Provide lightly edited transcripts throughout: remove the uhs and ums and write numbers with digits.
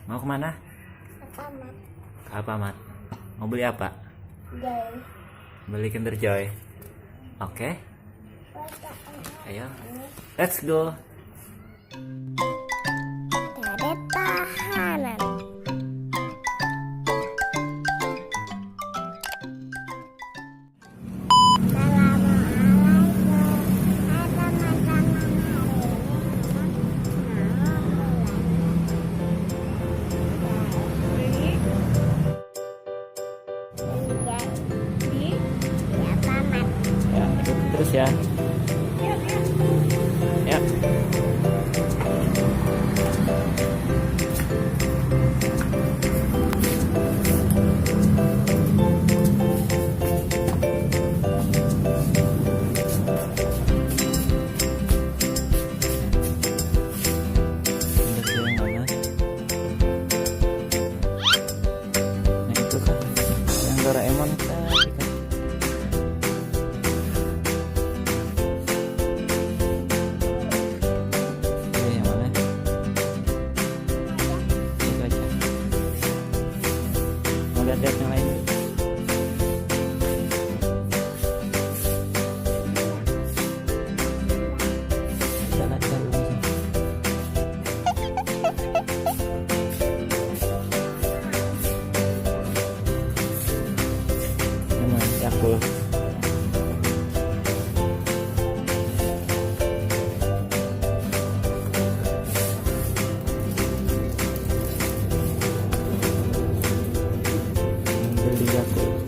Mau kemana? Alfamart. Ke Alfamart. Mau beli apa? Joy. Beli Kinder Joy. Oke. Ayo. Let's go. Ada tahanan. Terus ya. Ya. Nah itu kan yang Doraemon tadi kan. Lihat yang lain. Jalan dulu. Minuman Yakult. Beli Yakult.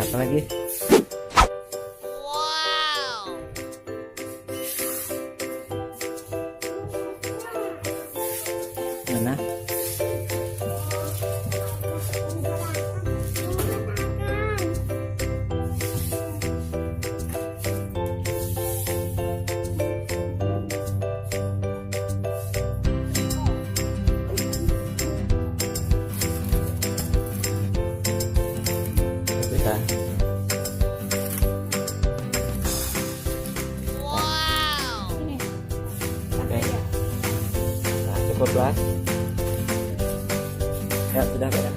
Apa lagi? Wow. Mana? Cerita. Oke. Nah, cukup lah. Ya, sudah beda.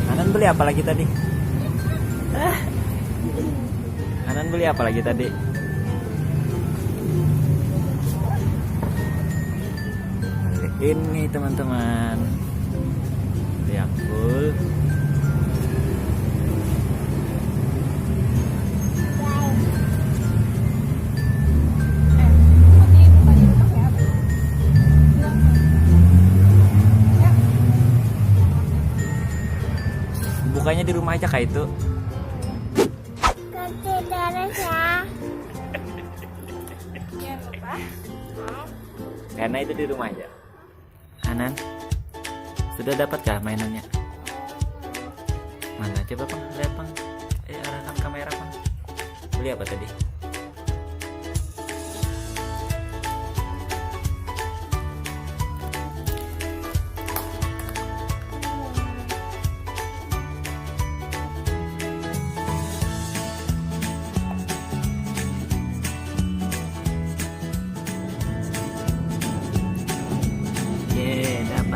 Hanan beli apa lagi tadi? Hanan beli apa lagi tadi? Ini teman-teman, Yakult. Bukanya di rumah aja kayak itu. Kasih terus ya. Karena itu di rumah aja. Hanan, sudah dapatkah mainannya? Mana coba Bang, lihat Bang. Arahkan kamera Bang. Beli apa tadi? Oke, dapat.